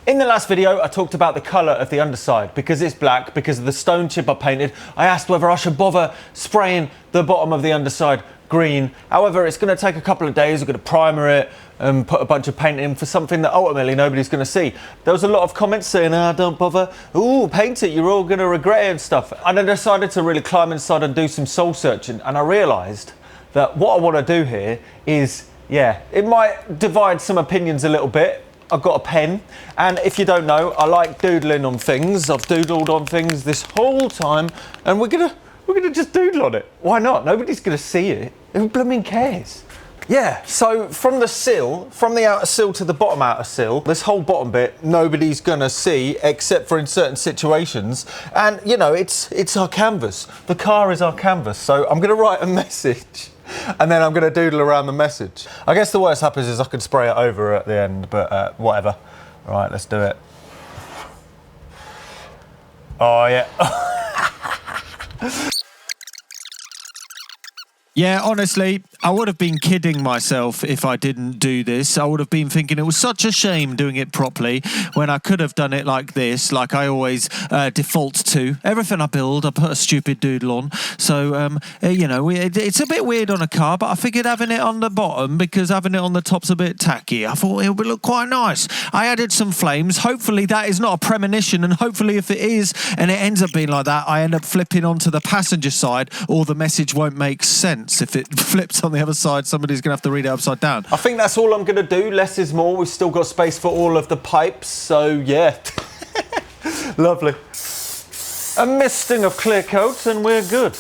In the last video, I talked about the colour of the underside. Because it's black, because of the stone chip I painted, I asked whether I should bother spraying the bottom of the underside green. However, it's going to take a couple of days. We're going to primer it and put a bunch of paint in for something that ultimately nobody's going to see. There was a lot of comments saying, don't bother. Ooh, paint it, you're all going to regret it and stuff. And I decided to really climb inside and do some soul searching. And I realised that what I want to do here is, it might divide some opinions a little bit. I've got a pen, and if you don't know, I like doodling on things. I've doodled on things this whole time, and we're gonna just doodle on it. Why not? Nobody's gonna see it. Who blooming cares? Yeah, so from the sill, from the outer sill to the bottom outer sill, this whole bottom bit, nobody's gonna see except for in certain situations. And you know, it's our canvas. The car is our canvas. So I'm gonna write a message and then I'm gonna doodle around the message. I guess the worst happens is I can spray it over at the end, but whatever. All right, let's do it. Oh yeah. Yeah, honestly, I would have been kidding myself if I didn't do this. I would have been thinking it was such a shame doing it properly when I could have done it like this, like I always default to. Everything I build, I put a stupid doodle on. So, you know, it's a bit weird on a car, but I figured having it on the bottom, because having it on the top's a bit tacky, I thought it would look quite nice. I added some flames. Hopefully that is not a premonition, and hopefully if it is, and it ends up being like that, I end up flipping onto the passenger side, or the message won't make sense. If it flips on the other side, somebody's going to have to read it upside down. I think that's all I'm going to do. Less is more. We've still got space for all of the pipes, so yeah. Lovely. A misting of clear coat and we're good.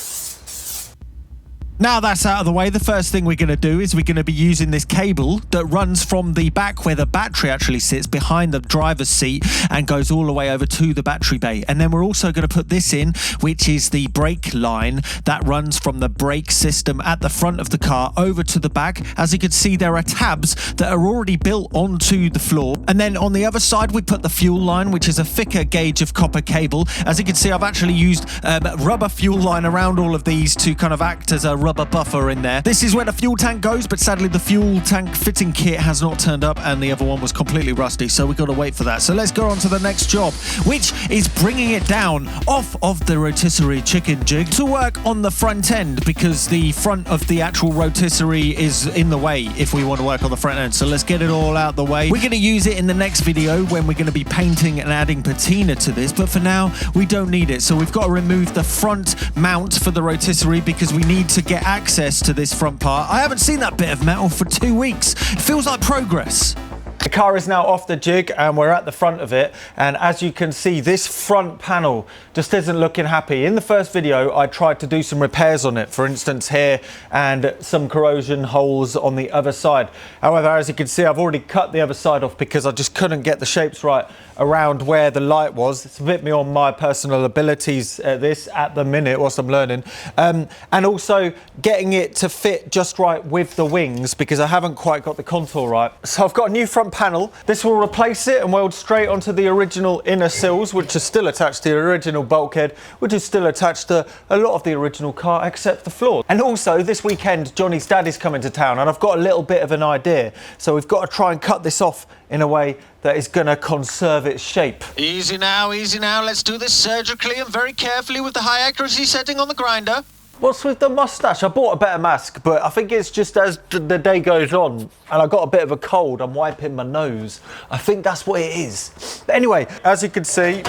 Now that's out of the way, the first thing we're going to do is we're going to be using this cable that runs from the back where the battery actually sits behind the driver's seat and goes all the way over to the battery bay. And then we're also going to put this in, which is the brake line that runs from the brake system at the front of the car over to the back. As you can see, there are tabs that are already built onto the floor. And then on the other side, we put the fuel line, which is a thicker gauge of copper cable. As you can see, I've actually used rubber fuel line around all of these to kind of act as a rubber buffer in there. This is where the fuel tank goes, but sadly the fuel tank fitting kit has not turned up and the other one was completely rusty, so we've got to wait for that. So let's go on to the next job, which is bringing it down off of the rotisserie chicken jig to work on the front end, because the front of the actual rotisserie is in the way if we want to work on the front end. So let's get it all out the way. We're going to use it in the next video when we're going to be painting and adding patina to this, but for now we don't need it. So we've got to remove the front mount for the rotisserie because we need to get access to this front part. I haven't seen that bit of metal for 2 weeks. It feels like progress. The car is now off the jig and we're at the front of it, and as you can see, this front panel just isn't looking happy. In the first video I tried to do some repairs on it, for instance here, and some corrosion holes on the other side. However, as you can see, I've already cut the other side off because I just couldn't get the shapes right around where the light was. It's a bit beyond my personal abilities this at the minute whilst I'm learning, and also getting it to fit just right with the wings because I haven't quite got the contour right. So I've got a new front panel. This will replace it and weld straight onto the original inner sills, which are still attached to the original bulkhead, which is still attached to a lot of the original car except the floor. And also this weekend Johnny's dad is coming to town and I've got a little bit of an idea, so we've got to try and cut this off in a way that is going to conserve its shape. Easy now, let's do this surgically and very carefully with the high accuracy setting on the grinder. What's with the mustache? I bought a better mask, but I think it's just as the day goes on and I got a bit of a cold, I'm wiping my nose. I think that's what it is. Anyway, as you can see,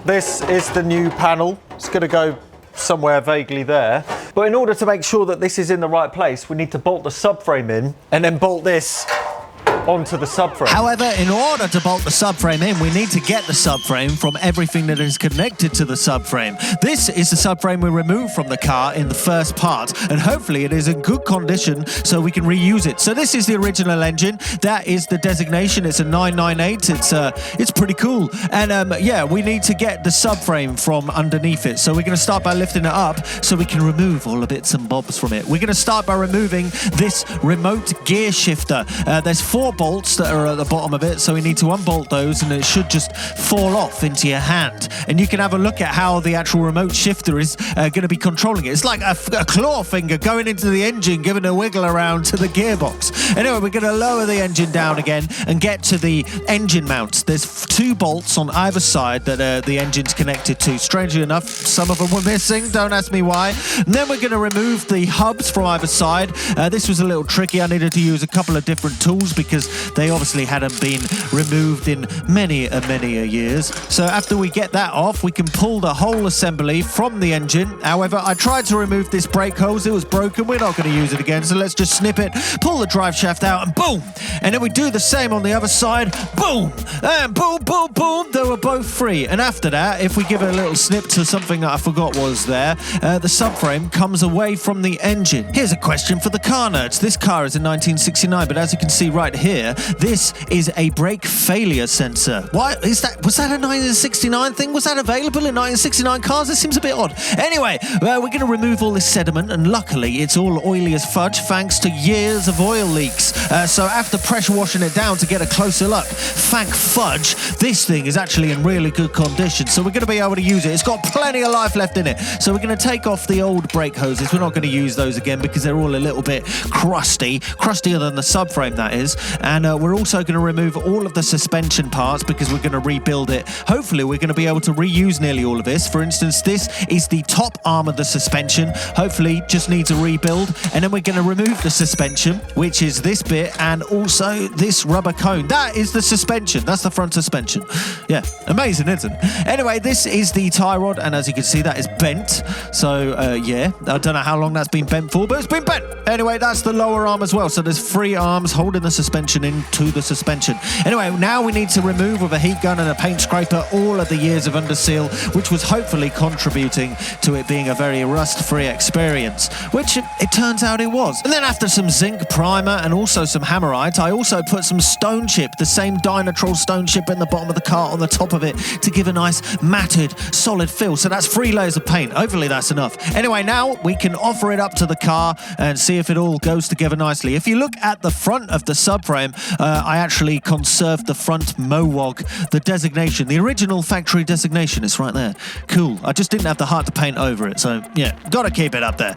this is the new panel. It's going to go somewhere vaguely there. But in order to make sure that this is in the right place, we need to bolt the subframe in and then bolt this onto the subframe. However, in order to bolt the subframe in, we need to get the subframe from everything that is connected to the subframe. This is the subframe we removed from the car in the first part, and hopefully it is in good condition so we can reuse it. So this is the original engine. That is the designation. It's a 998. It's pretty cool. And yeah, we need to get the subframe from underneath it. So we're going to start by lifting it up so we can remove all the bits and bobs from it. We're going to start by removing this remote gear shifter. There's 4 4 bolts that are at the bottom of it, so we need to unbolt those and it should just fall off into your hand. And you can have a look at how the actual remote shifter is going to be controlling it. It's like a claw finger going into the engine, giving a wiggle around to the gearbox. Anyway, we're going to lower the engine down again and get to the engine mounts. There's 2 bolts on either side that the engine's connected to. Strangely enough, some of them were missing. Don't ask me why. And then we're going to remove the hubs from either side. This was a little tricky. I needed to use a couple of different tools because they obviously hadn't been removed in many years. So after we get that off, we can pull the whole assembly from the engine. However, I tried to remove this brake hose. It was broken. We're not going to use it again. So let's just snip it, pull the drive shaft out, and boom. And then we do the same on the other side. Boom. And boom, boom, boom. They were both free. And after that, if we give it a little snip to something that I forgot was there, the subframe comes away from the engine. Here's a question for the car nerds. This car is in 1969, but as you can see right here, this is a brake failure sensor. Why is that? Was that a 1969 thing? Was that available in 1969 cars? It seems a bit odd. Anyway, we're going to remove all this sediment, and luckily it's all oily as fudge thanks to years of oil leaks. So after pressure washing it down to get a closer look, thank fudge, this thing is actually in really good condition. So we're going to be able to use it. It's got plenty of life left in it. So we're going to take off the old brake hoses. We're not going to use those again because they're all a little bit crustier than the subframe, that is. And we're also going to remove all of the suspension parts because we're going to rebuild it. Hopefully we're going to be able to reuse nearly all of this. For instance, this is the top arm of the suspension. Hopefully just needs a rebuild. And then we're going to remove the suspension, which is this bit, and also this rubber cone. That is the suspension. That's the front suspension. Yeah, amazing, isn't it? Anyway, this is the tie rod, and as you can see, that is bent. So yeah, I don't know how long that's been bent for, but it's been bent. Anyway, that's the lower arm as well. So there's 3 arms holding the suspension into the suspension. Anyway, now we need to remove with a heat gun and a paint scraper all of the years of underseal, which was hopefully contributing to it being a very rust-free experience, which it turns out it was. And then after some zinc primer and also some hammerite, I also put some stone chip, the same Dynatrol stone chip in the bottom of the car on the top of it to give a nice matted, solid feel. So that's 3 layers of paint. Hopefully that's enough. Anyway, now we can offer it up to the car and see if it all goes together nicely. If you look at the front of the subframe, I actually conserved the front MOWOG, the designation, the original factory designation is right there. Cool. I just didn't have the heart to paint over it, so yeah, gotta keep it up there.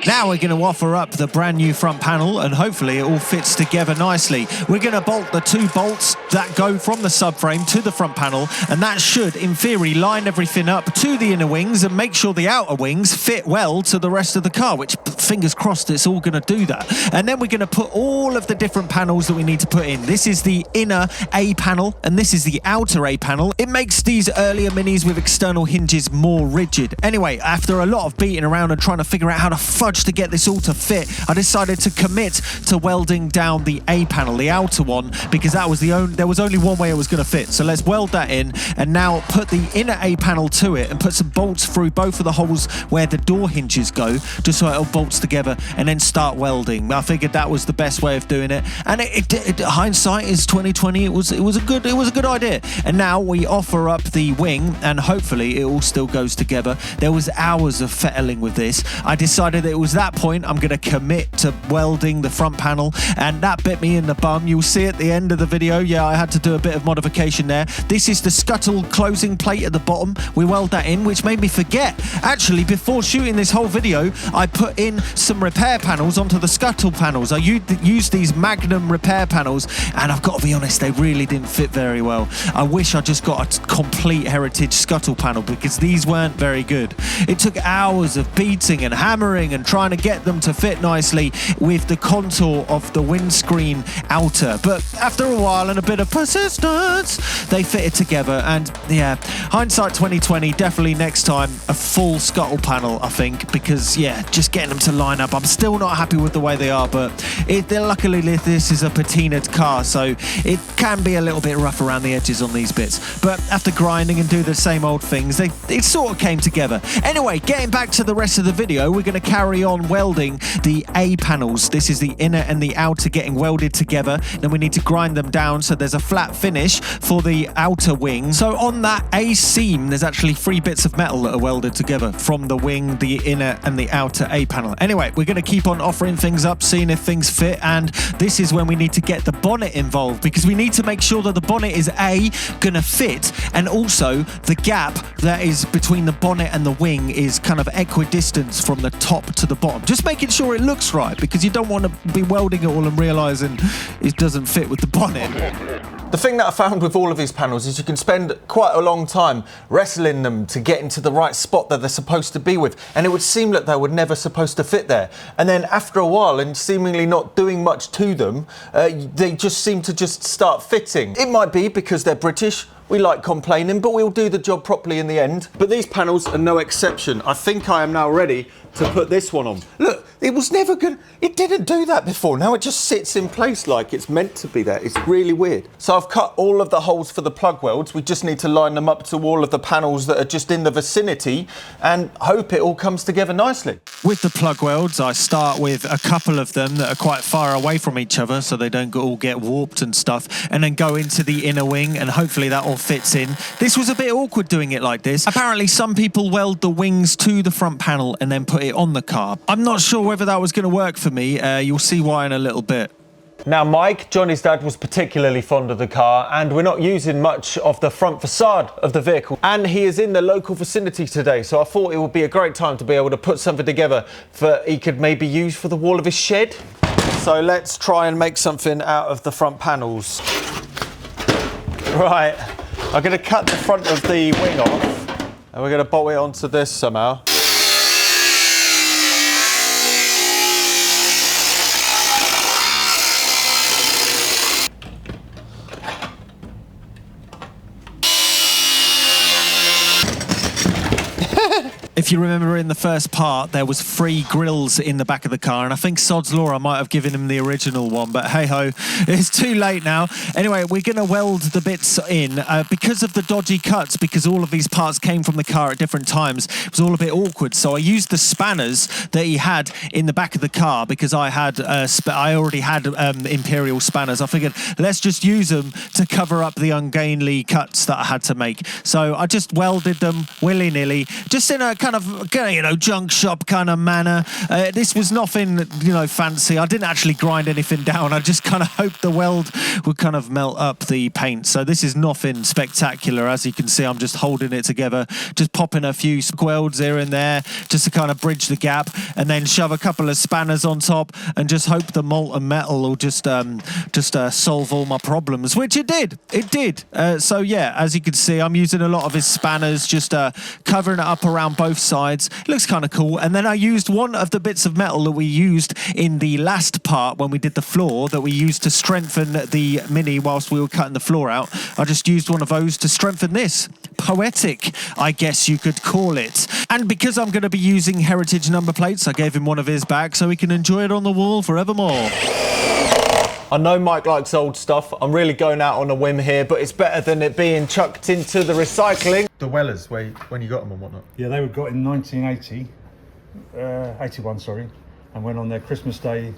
Now we're going to offer up the brand new front panel, and hopefully it all fits together nicely. We're going to bolt the 2 bolts that go from the subframe to the front panel, and that should, in theory, line everything up to the inner wings and make sure the outer wings fit well to the rest of the car, which, fingers crossed, it's all going to do that. And then we're going to put all of the different panels that we need to put in. This is the inner A panel, and this is the outer A panel. It makes these earlier Minis with external hinges more rigid. Anyway, after a lot of beating around and trying to figure out how to fudge to get this all to fit, I decided to commit to welding down the A panel, the outer one, because that was there was only one way it was going to fit. So let's weld that in, and now put the inner A panel to it and put some bolts through both of the holes where the door hinges go, just so it all bolts together, and then start welding. I figured that was the best way of doing it, and hindsight is 2020. It was a good idea. And now we offer up the wing, and hopefully it all still goes together. There was hours of fettling with this. I decided that it was that point I'm going to commit to welding the front panel, and that bit me in the bum. You'll see at the end of the video, yeah, I had to do a bit of modification there. This is the scuttle closing plate at the bottom. We weld that in, which made me forget. Actually, before shooting this whole video, I put in some repair panels onto the scuttle panels. I used these Magnum repair panels, and I've got to be honest, they really didn't fit very well. I wish I just got a complete Heritage scuttle panel, because these weren't very good. It took hours of beating and hammering and trying to get them to fit nicely with the contour of the windscreen outer. But after a while and a bit of persistence, they fitted together. And yeah, hindsight 2020, definitely next time a full scuttle panel, I think, because yeah, just getting them to line up. I'm still not happy with the way they are, but luckily this is a patinaed car, so it can be a little bit rough around the edges on these bits. But after grinding and do the same old things, it sort of came together. Anyway, getting back to the rest of the video, we're going to carry on welding the A panels. This is the inner and the outer getting welded together. Then we need to grind them down so there's a flat finish for the outer wing. So on that A seam, there's actually 3 bits of metal that are welded together from the wing, the inner and the outer A panel. Anyway, we're going to keep on offering things up, seeing if things fit, and this is when we need to get the bonnet involved, because we need to make sure that the bonnet is going to fit, and also the gap that is between the bonnet and the wing is kind of equidistant from the top to the bottom. Just making sure it looks right, because you don't want to be welding it all and realising it doesn't fit with the bonnet. The thing that I found with all of these panels is you can spend quite a long time wrestling them to get into the right spot that they're supposed to be with, and it would seem that they were never supposed to fit there. And then after a while, and seemingly not doing much to them, they just seem to just start fitting. It might be because they're British. We like complaining, but we'll do the job properly in the end. But these panels are no exception. I think I am now ready to put this one on. Look, it was never good. It didn't do that before. Now it just sits in place like it's meant to be there. It's really weird. So I've cut all of the holes for the plug welds. We just need to line them up to all of the panels that are just in the vicinity and hope it all comes together nicely. With the plug welds, I start with a couple of them that are quite far away from each other so they don't all get warped and stuff, and then go into the inner wing, and hopefully that all fits in. This was a bit awkward doing it like this. Apparently some people weld the wings to the front panel and then put it on the car. I'm not sure whether that was going to work for me. You'll see why in a little bit. Now Mike, Johnny's dad, was particularly fond of the car, and we're not using much of the front facade of the vehicle, and he is in the local vicinity today, so I thought it would be a great time to be able to put something together that he could maybe use for the wall of his shed. So let's try and make something out of the front panels. Right, I'm going to cut the front of the wing off, and we're going to bolt it onto this somehow. If you remember in the first part, there was 3 grills in the back of the car, and I think Sod's Law, I might have given him the original one, but hey-ho, it's too late now. Anyway, we're going to weld the bits in. Because of the dodgy cuts, because all of these parts came from the car at different times, it was all a bit awkward, so I used the spanners that he had in the back of the car, because I already had Imperial spanners. I figured, let's just use them to cover up the ungainly cuts that I had to make. So I just welded them willy-nilly, just in a kind of, you know, junk shop kind of manner. This was nothing, you know, fancy. I didn't actually grind anything down. I just kind of hoped the weld would kind of melt up the paint. So this is nothing spectacular. As you can see, I'm just holding it together, just popping a few welds here and there just to kind of bridge the gap, and then shove a couple of spanners on top and just hope the molten metal will just solve all my problems, which it did. It did. So yeah, as you can see, I'm using a lot of his spanners, just covering it up around both sides. It looks kind of cool. And then I used one of the bits of metal that we used in the last part when we did the floor, that we used to strengthen the Mini whilst we were cutting the floor out. I just used one of those to strengthen this. Poetic, I guess you could call it. And because I'm going to be using heritage number plates, I gave him one of his back so he can enjoy it on the wall forevermore. I know Mike likes old stuff. I'm really going out on a whim here, but it's better than it being chucked into the recycling. The Wellers, when you got them and whatnot. Yeah, they were got in 1980, 81, sorry, and went on their Christmas Day,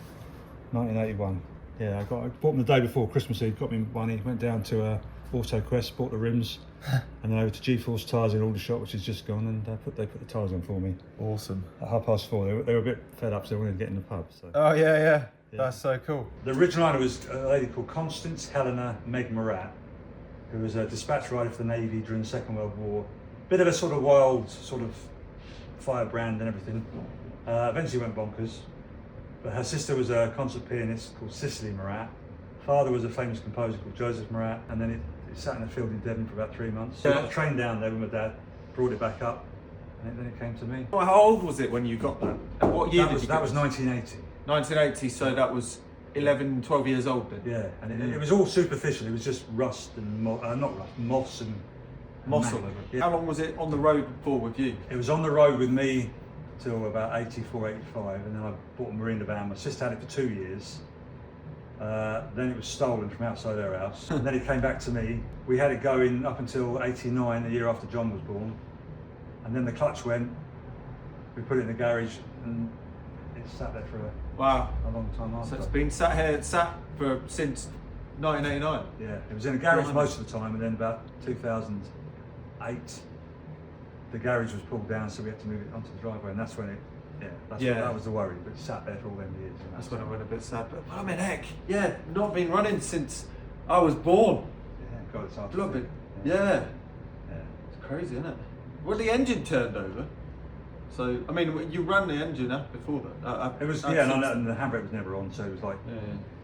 1981. Yeah, I bought them the day before Christmas Eve, got me money, went down to Auto Quest, bought the rims, and then over to G-Force Tyres in Aldershot, which is just gone, and they put the tyres on for me. Awesome. At 4:30, they were a bit fed up, so they wanted to get in the pub. So. Oh yeah. That's so cool. The original owner was a lady called Constance Helena Meg Murat, who was a dispatch rider for the Navy during the Second World War. Bit of a sort of wild, sort of firebrand and everything. Eventually went bonkers. But her sister was a concert pianist called Cicely Murat. Father was a famous composer called Joseph Murat, and then it sat in a field in Devon for about 3 months. So I got the train down there with my dad, brought it back up, and then it came to me. Well, how old was it when you got that? And what year did you That was 1980. 1980, so that was 11, 12 years old then? Yeah, and it was all superficial. It was just rust and moss and moss all over. Yeah. How long was it on the road for with you? It was on the road with me till about 84, 85, and then I bought a Marina van. My sister had it for 2 years. Then it was stolen from outside her house. And then it came back to me. We had it going up until 89, the year after John was born. And then the clutch went. We put it in the garage, and sat there for Wow. a long time So after. it's been sat here, since 1989. Yeah, it was in a garage Blimey. most of the time, and then about 2008, the garage was pulled down, so we had to move it onto the driveway, and that's when that was the worry. But it sat there for all them years. And That's when I went a bit sad. But I mean, heck, yeah, not been running since I was born. Yeah, God, it's hard to Love do. it. Yeah. It's crazy, isn't it? Well, the engine turned over. So, I mean, you ran the engine up before that. It was, and the handbrake was never on, so it was like,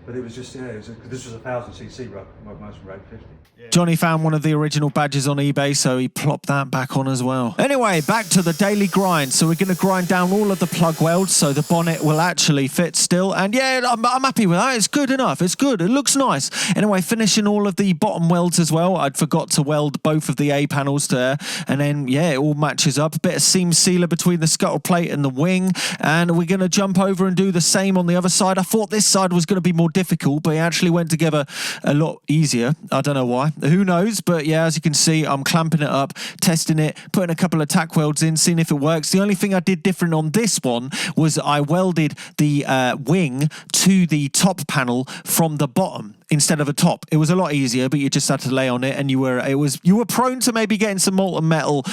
but it was just, because this was a 1000cc motion rate 50. Johnny found one of the original badges on eBay, so he plopped that back on as well. Anyway, back to the daily grind. So we're going to grind down all of the plug welds so the bonnet will actually fit still. And yeah, I'm happy with that. It's good enough. It's good. It looks nice. Anyway, finishing all of the bottom welds as well. I'd forgot to weld both of the A panels to there. And then, yeah, it all matches up. A bit of seam sealer between the scuttle plate and the wing. And we're going to jump over and do the same on the other side. I thought this side was going to be more difficult, but it actually went together a lot easier. I don't know why. Who knows? But yeah, as you can see, I'm clamping it up, testing it, putting a couple of tack welds in, seeing if it works. The only thing I did different on this one was I welded the wing to the top panel from the bottom instead of a top. It was a lot easier, but you just had to lay on it, and you were prone to maybe getting some molten metal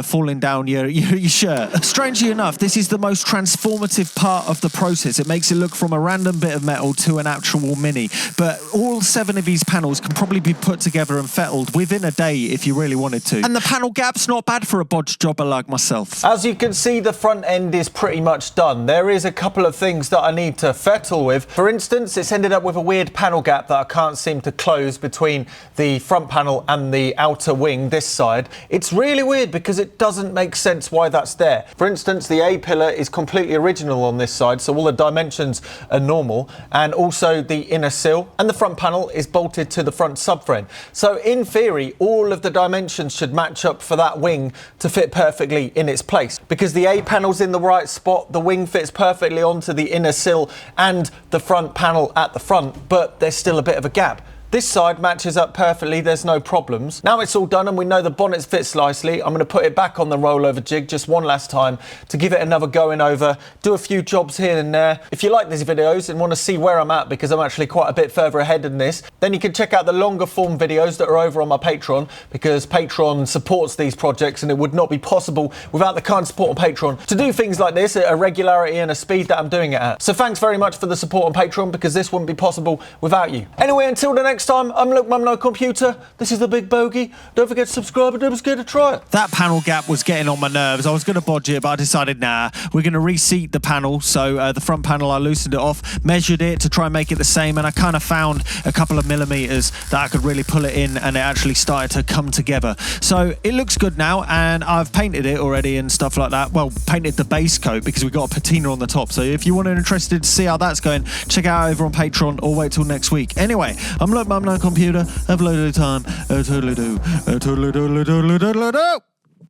falling down your shirt. Strangely enough, this is the most transformative part of the process. It makes it look from a random bit of metal to an actual mini. But all 7 of these panels can probably be put together and fettled within a day if you really wanted to. And the panel gap's not bad for a bodge jobber like myself. As you can see, the front end is pretty much done. There is a couple of things that I need to fettle with. For instance, it's ended up with a weird panel gap that I can't seem to close between the front panel and the outer wing this side. It's really weird because it doesn't make sense why that's there. For instance, the A pillar is completely original on this side, so all the dimensions are normal, and also the inner sill and the front panel is bolted to the front subframe. So in theory, all of the dimensions should match up for that wing to fit perfectly in its place. Because the A panel's in the right spot, the wing fits perfectly onto the inner sill and the front panel at the front, but there's still a bit of a gap. This side matches up perfectly, there's no problems. Now it's all done and we know the bonnet fits nicely. I'm going to put it back on the rollover jig just one last time to give it another going over, do a few jobs here and there. If you like these videos and want to see where I'm at, because I'm actually quite a bit further ahead than this, then you can check out the longer form videos that are over on my Patreon, because Patreon supports these projects and it would not be possible without the kind support on Patreon to do things like this at a regularity and a speed that I'm doing it at. So thanks very much for the support on Patreon, because this wouldn't be possible without you. Anyway, until the next time, I'm Luke Mum No Computer. This is the Big Bogey. Don't forget to subscribe and don't be scared to try it. That panel gap was getting on my nerves. I was going to bodge it, but I decided, nah, we're going to reseat the panel. So the front panel, I loosened it off, measured it to try and make it the same, and I kind of found a couple of millimeters that I could really pull it in, and it actually started to come together. So it looks good now, and I've painted it already and stuff like that. Well, painted the base coat because we've got a patina on the top. So if you want and interested to see how that's going, check it out over on Patreon or wait till next week. Anyway, I'm Luke Mum No Computer. Have a load of time. Toodly-doo. Toodly-doodly-doodly-doodly-doo.